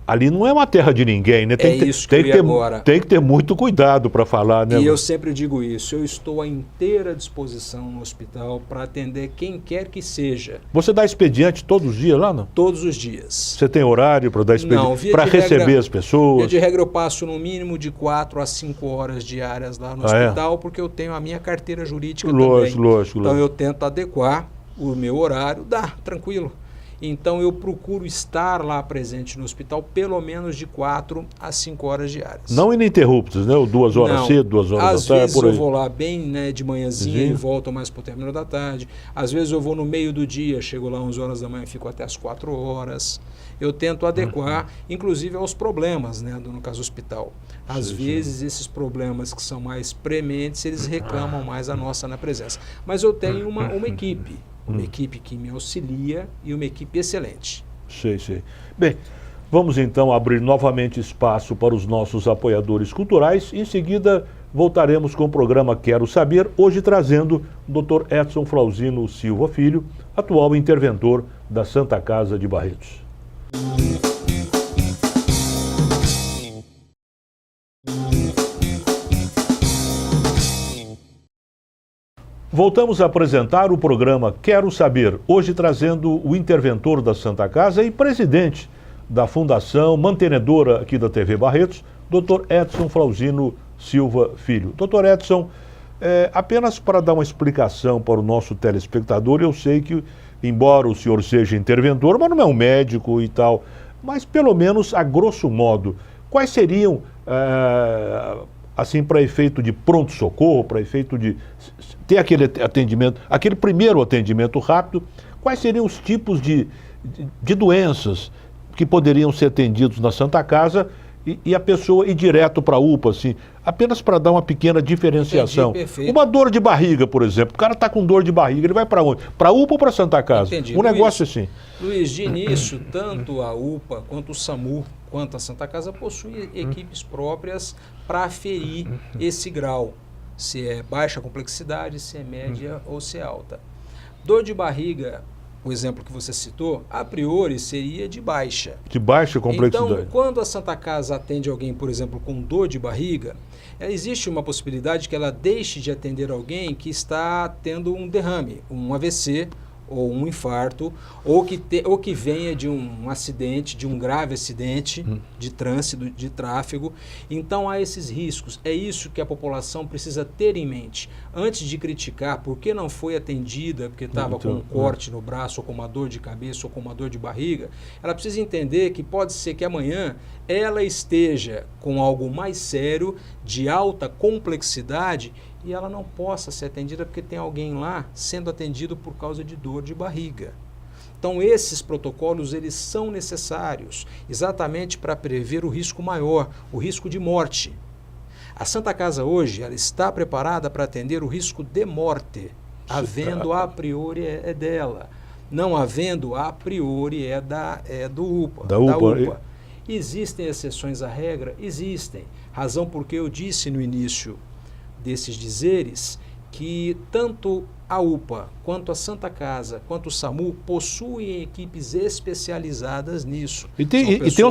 ali não é uma terra de ninguém, né? Tem que ter muito cuidado para falar, né? E eu sempre digo isso, eu estou à inteira disposição no hospital para atender quem quer que seja. Você dá expediente todos os dias lá, não? Todos os dias. Você tem horário para dar expediente? Para receber as pessoas? Via de regra eu passo no mínimo de 4 a 5 horas diárias lá no hospital, porque eu tenho a minha carteira jurídica também. Lógico. Então eu tento adequar o meu horário, tranquilo. Então eu procuro estar lá presente no hospital pelo menos de 4 a 5 horas diárias. Não ininterruptas, né? 2 horas cedo, 2 horas da tarde, às vezes por aí. eu vou lá bem de manhãzinha e volto mais para o término da tarde. Às vezes eu vou no meio do dia, chego lá 11 horas da manhã e fico até as 4 horas. Eu tento adequar, inclusive aos problemas, né, no caso hospital. Às vezes esses problemas que são mais prementes, eles reclamam mais a nossa na presença. Mas eu tenho uma equipe. Uma equipe que me auxilia e uma equipe excelente. Sei. Bem, vamos então abrir novamente espaço para os nossos apoiadores culturais. Em seguida, voltaremos com o programa Quero Saber, hoje trazendo o Dr. Edson Flauzino Silva Filho, atual interventor da Santa Casa de Barretos. Voltamos a apresentar o programa Quero Saber, hoje trazendo o interventor da Santa Casa e presidente da Fundação Mantenedora aqui da TV Barretos, Dr. Edson Flauzino Silva Filho. Dr. Edson, apenas para dar uma explicação para o nosso telespectador, eu sei que, embora o senhor seja interventor, mas não é um médico e tal, mas pelo menos a grosso modo, quais seriam, assim, para efeito de pronto-socorro, para efeito de ter aquele atendimento, aquele primeiro atendimento rápido, quais seriam os tipos de doenças que poderiam ser atendidos na Santa Casa e a pessoa ir direto para a UPA, assim, apenas para dar uma pequena diferenciação. Entendi, perfeito. Uma dor de barriga, por exemplo. O cara está com dor de barriga, ele vai para onde? Para a UPA ou para a Santa Casa? Entendi. Um negócio assim. Luiz, de início, tanto a UPA, quanto o SAMU, quanto a Santa Casa possuem equipes próprias para aferir esse grau. Se é baixa complexidade, se é média ou se é alta. Dor de barriga, o exemplo que você citou, a priori seria de baixa. De baixa complexidade. Então, quando a Santa Casa atende alguém, por exemplo, com dor de barriga, existe uma possibilidade que ela deixe de atender alguém que está tendo um derrame, um AVC, ou um infarto, ou que venha de um acidente, de um grave acidente de trânsito, de tráfego. Então há esses riscos. É isso que a população precisa ter em mente. Antes de criticar por que não foi atendida, porque estava com um corte no braço, ou com uma dor de cabeça, ou com uma dor de barriga, ela precisa entender que pode ser que amanhã ela esteja com algo mais sério, de alta complexidade, e ela não possa ser atendida porque tem alguém lá sendo atendido por causa de dor de barriga. Então esses protocolos eles são necessários exatamente para prever o risco maior, o risco de morte. A Santa Casa hoje ela está preparada para atender o risco de morte, havendo a priori é dela, não havendo a priori é do UPA. Da UPA. Existem exceções à regra? Existem. Razão porque eu disse no início desses dizeres que tanto a UPA, quanto a Santa Casa, quanto o SAMU possuem equipes especializadas nisso. E tem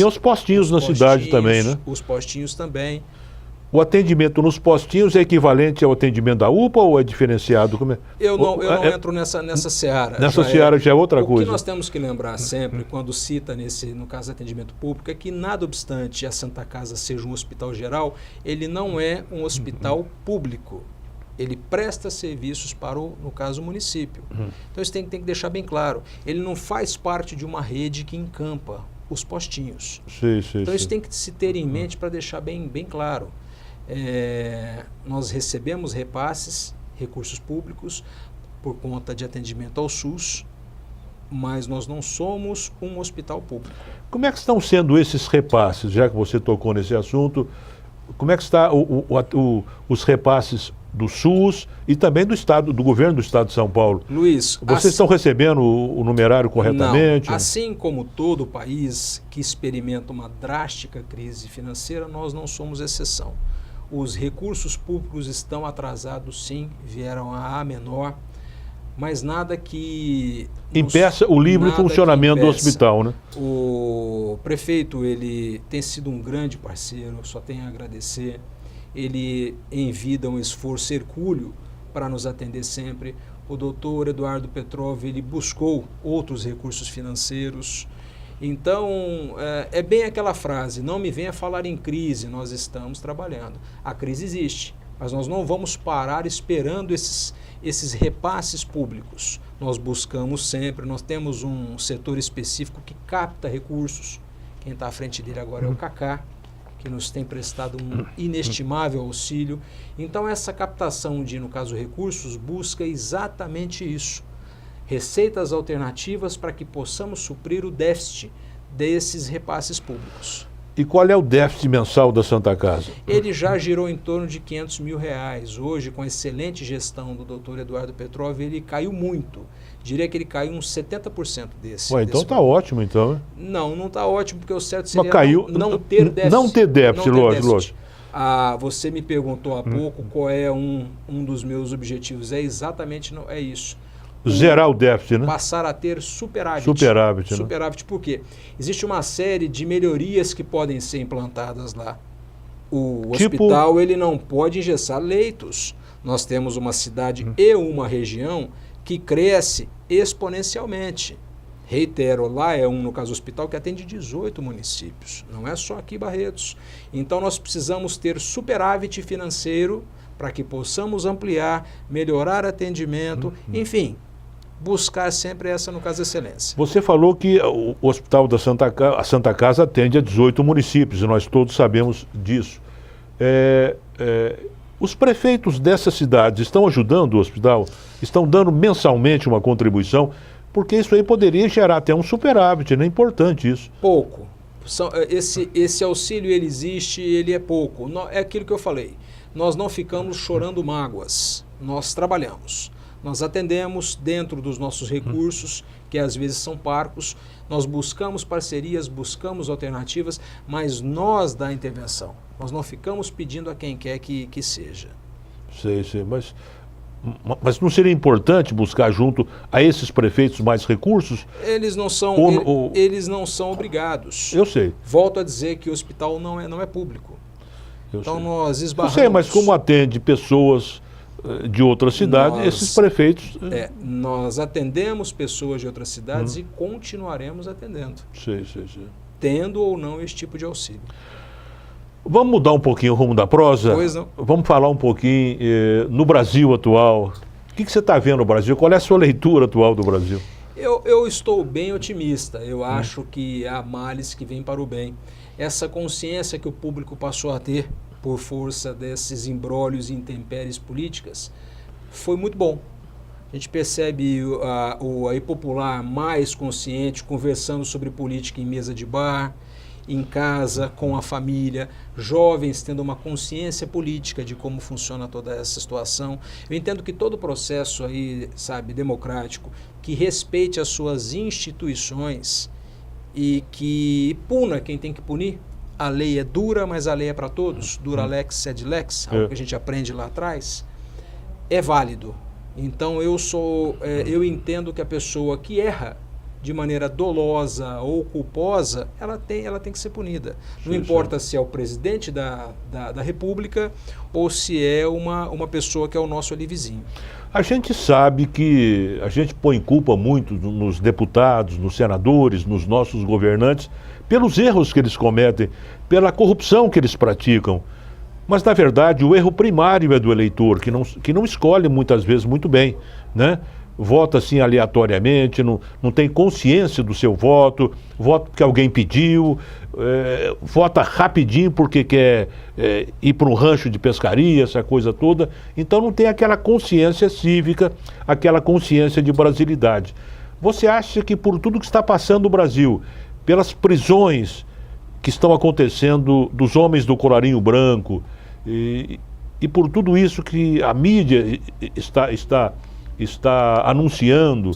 os postinhos na cidade também, né? Os postinhos também. O atendimento nos postinhos é equivalente ao atendimento da UPA ou é diferenciado? Como é? Eu não entro nessa seara. Nessa seara já é outra coisa. O que nós temos que lembrar sempre, quando cita no caso de atendimento público, é que nada obstante a Santa Casa seja um hospital geral, ele não é um hospital público. Ele presta serviços para no caso, o município. Então isso tem que deixar bem claro. Ele não faz parte de uma rede que encampa os postinhos. Então isso tem que se ter em mente para deixar bem claro. Nós recebemos repasses, recursos públicos, por conta de atendimento ao SUS, mas nós não somos um hospital público. Como é que estão sendo esses repasses, já que você tocou nesse assunto? Como é que está os repasses do SUS e também do governo do Estado de São Paulo? Luiz, vocês estão recebendo o numerário corretamente? Não. Assim como todo o país que experimenta uma drástica crise financeira, nós não somos exceção. Os recursos públicos estão atrasados, sim, vieram a menor, mas nada que impeça o livre funcionamento do hospital, né? O prefeito, ele tem sido um grande parceiro, só tenho a agradecer. Ele, em vida, um esforço hercúleo para nos atender sempre. O doutor Eduardo Petrov, ele buscou outros recursos financeiros. Então, é bem aquela frase, não me venha falar em crise, nós estamos trabalhando. A crise existe, mas nós não vamos parar esperando esses repasses públicos. Nós buscamos sempre, nós temos um setor específico que capta recursos. Quem está à frente dele agora é o Cacá, que nos tem prestado um inestimável auxílio. Então, essa captação de, no caso, recursos, busca exatamente isso. Receitas alternativas para que possamos suprir o déficit desses repasses públicos. E qual é o déficit mensal da Santa Casa? Ele já girou em torno de R$500 mil. Hoje, com a excelente gestão do doutor Eduardo Petrov, ele caiu muito. Diria que ele caiu uns 70% desse. Então está ótimo, então. Né? Não está ótimo, porque o certo seria não ter déficit. Não ter déficit, lógico. Você me perguntou há pouco qual é um dos meus objetivos. É exatamente isso. Zerar o déficit, né? Passar a ter superávit. Superávit, né? Superávit, por quê? Existe uma série de melhorias que podem ser implantadas lá. O hospital, ele não pode engessar leitos. Nós temos uma cidade e uma região que cresce exponencialmente. Reitero, lá no caso, o hospital que atende 18 municípios. Não é só aqui Barretos. Então, nós precisamos ter superávit financeiro para que possamos ampliar, melhorar atendimento, enfim, buscar sempre essa, no caso, excelência. Você falou que o Hospital da Santa Casa atende a 18 municípios, e nós todos sabemos disso. Os prefeitos dessas cidades estão ajudando o hospital? Estão dando mensalmente uma contribuição? Porque isso aí poderia gerar até um superávit, né? É importante isso. Pouco. Esse auxílio, ele existe, ele é pouco. É aquilo que eu falei. Nós não ficamos chorando mágoas. Nós trabalhamos. Nós atendemos dentro dos nossos recursos, que às vezes são parcos. Nós buscamos parcerias, buscamos alternativas, mas nós da intervenção. Nós não ficamos pedindo a quem quer que seja. Sei, mas não seria importante buscar junto a esses prefeitos mais recursos? Eles não são, eles não são obrigados. Eu sei. Volto a dizer que o hospital não é público. Então nós esbarramos... Eu sei, mas como atende pessoas de outras cidades, esses prefeitos... Nós atendemos pessoas de outras cidades e continuaremos atendendo. Sei. Tendo ou não esse tipo de auxílio. Vamos mudar um pouquinho o rumo da prosa? Pois não. Vamos falar um pouquinho no Brasil atual. O que você está vendo no Brasil? Qual é a sua leitura atual do Brasil? Eu estou bem otimista. Eu acho que há males que vêm para o bem. Essa consciência que o público passou a ter por força desses imbrólios e intempéries políticas foi muito bom. A gente percebe a popular mais consciente, conversando sobre política em mesa de bar, em casa, com a família, jovens tendo uma consciência política de como funciona toda essa situação. Eu entendo que todo processo aí, democrático, que respeite as suas instituições e que puna quem tem que punir. A lei é dura, mas a lei é para todos. Dura lex, sed lex, algo que a gente aprende lá atrás, é válido. Então eu entendo que a pessoa que erra de maneira dolosa ou culposa, ela tem que ser punida. Não importa se é o presidente da República ou se é uma pessoa que é o nosso ali vizinho. A gente sabe que a gente põe culpa muito nos deputados, nos senadores, nos nossos governantes, pelos erros que eles cometem, pela corrupção que eles praticam. Mas, na verdade, o erro primário é do eleitor, que não escolhe muitas vezes muito bem, né? Vota assim aleatoriamente, não tem consciência do seu voto, vota porque alguém pediu, vota rapidinho porque quer ir para um rancho de pescaria, essa coisa toda. Então não tem aquela consciência cívica, aquela consciência de brasilidade. Você acha que por tudo que está passando no Brasil, pelas prisões que estão acontecendo dos homens do colarinho branco, e por tudo isso que a mídia está anunciando,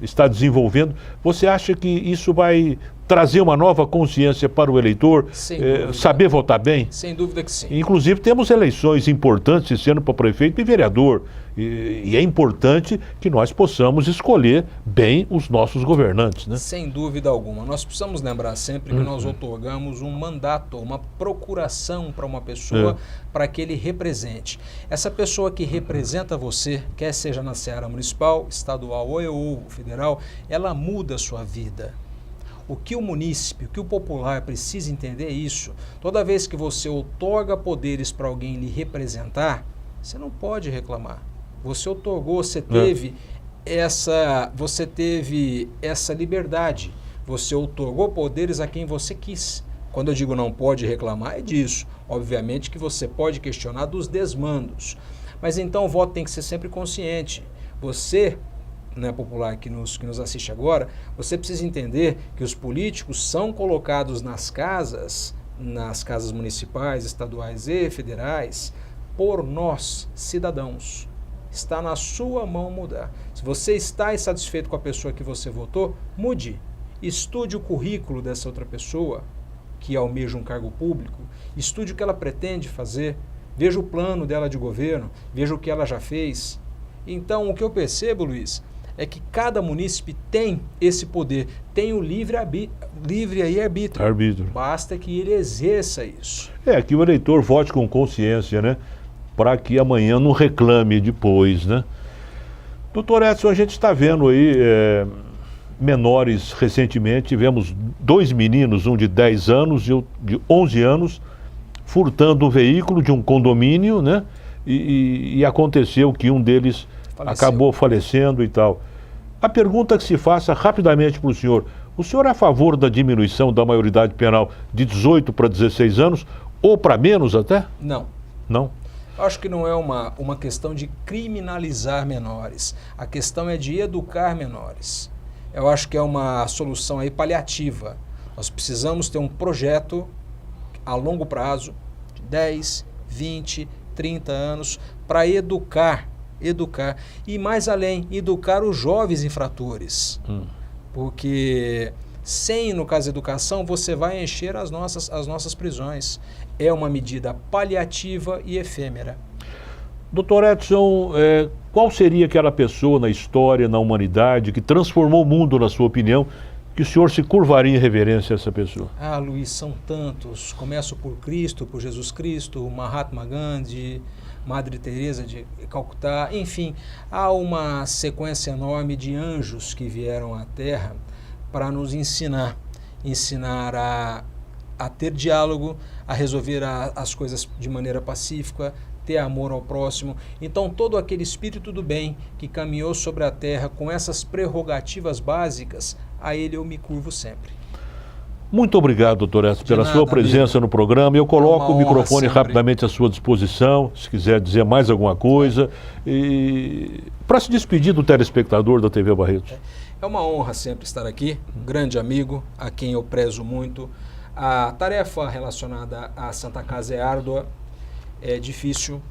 está desenvolvendo, você acha que isso vai trazer uma nova consciência para o eleitor, saber votar bem? Sem dúvida que sim. Inclusive temos eleições importantes esse ano para prefeito e vereador, e é importante que nós possamos escolher bem os nossos governantes, né? Sem dúvida alguma. Nós precisamos lembrar sempre que nós otorgamos um mandato, uma procuração para uma pessoa para que ele represente. Essa pessoa que representa você, quer seja na seara municipal, estadual ou federal, ela muda a sua vida. O que o munícipe, o que o popular precisa entender é isso. Toda vez que você outorga poderes para alguém lhe representar, você não pode reclamar. Você outorgou, você teve essa liberdade. Você outorgou poderes a quem você quis. Quando eu digo não pode reclamar, é disso. Obviamente que você pode questionar dos desmandos. Mas então o voto tem que ser sempre consciente. Você, né, popular que nos assiste agora, você precisa entender que os políticos são colocados nas casas municipais, estaduais e federais, por nós, cidadãos. Está na sua mão mudar. Se você está insatisfeito com a pessoa que você votou, mude. Estude o currículo dessa outra pessoa que almeja um cargo público, estude o que ela pretende fazer, veja o plano dela de governo, veja o que ela já fez. Então, o que eu percebo, Luiz, é que cada munícipe tem esse poder, tem o livre arbítrio. Basta que ele exerça isso. Que o eleitor vote com consciência, né? Para que amanhã não reclame depois, né? Doutor Edson, a gente está vendo aí menores recentemente, tivemos 2 meninos, um de 10 anos e outro de 11 anos, furtando um veículo de um condomínio, né? E aconteceu que um deles acabou falecendo e tal. A pergunta que se faça rapidamente para o senhor é a favor da diminuição da maioridade penal de 18 para 16 anos ou para menos até? Não. Não? Acho que não é uma questão de criminalizar menores. A questão é de educar menores. Eu acho que é uma solução aí paliativa. Nós precisamos ter um projeto a longo prazo, de 10, 20, 30 anos, para educar, e mais além, educar os jovens infratores. Porque sem, no caso, educação, você vai encher as nossas prisões. É uma medida paliativa e efêmera. Dr. Edson, qual seria aquela pessoa na história, na humanidade, que transformou o mundo, na sua opinião, que o senhor se curvaria em reverência a essa pessoa? Ah, Luiz, são tantos. Começo por Cristo, por Jesus Cristo, Mahatma Gandhi, Madre Teresa de Calcutá, enfim, há uma sequência enorme de anjos que vieram à Terra para nos ensinar a ter diálogo, a resolver as coisas de maneira pacífica, ter amor ao próximo. Então, todo aquele espírito do bem que caminhou sobre a Terra com essas prerrogativas básicas, a ele eu me curvo sempre. Muito obrigado, doutor Edson, pela sua presença no programa. Eu coloco o microfone rapidamente à sua disposição, se quiser dizer mais alguma coisa. E para se despedir do telespectador da TV Barretos. É uma honra sempre estar aqui, um grande amigo, a quem eu prezo muito. A tarefa relacionada à Santa Casa é árdua, é difícil,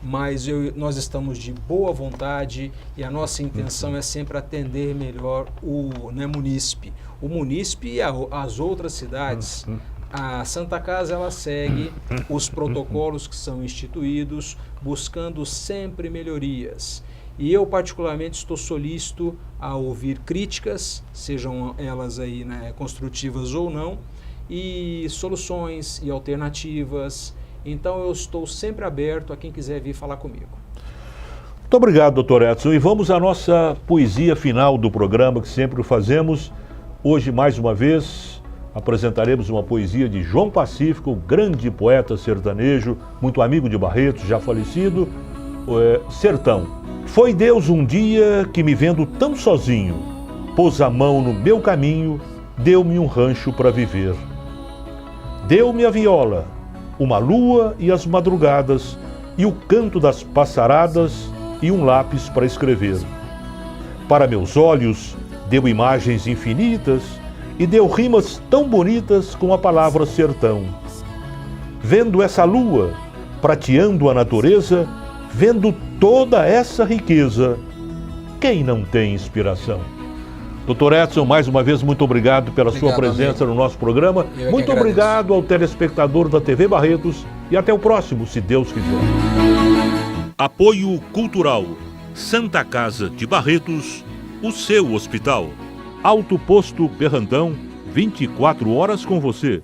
mas nós estamos de boa vontade e a nossa intenção é sempre atender melhor o munícipe. O munícipe e as outras cidades. A Santa Casa, ela segue os protocolos que são instituídos, buscando sempre melhorias. E eu, particularmente, estou solícito a ouvir críticas, sejam elas aí, construtivas ou não, e soluções e alternativas. Então eu estou sempre aberto a quem quiser vir falar comigo. Muito obrigado, doutor Edson. E vamos à nossa poesia final do programa, que sempre o fazemos. Hoje, mais uma vez, apresentaremos uma poesia de João Pacífico, grande poeta sertanejo, muito amigo de Barretos, já falecido, Sertão. Foi Deus um dia que, me vendo tão sozinho, pôs a mão no meu caminho, deu-me um rancho para viver. Deu-me a viola, uma lua e as madrugadas, e o canto das passaradas, e um lápis para escrever. Para meus olhos, deu imagens infinitas, e deu rimas tão bonitas com a palavra sertão. Vendo essa lua, prateando a natureza, vendo toda essa riqueza, quem não tem inspiração? Doutor Edson, mais uma vez, muito obrigado pela sua presença no nosso programa. Muito obrigado ao telespectador da TV Barretos e até o próximo, se Deus quiser. Apoio Cultural. Santa Casa de Barretos, o seu hospital. Alto Posto Berrandão, 24 horas com você.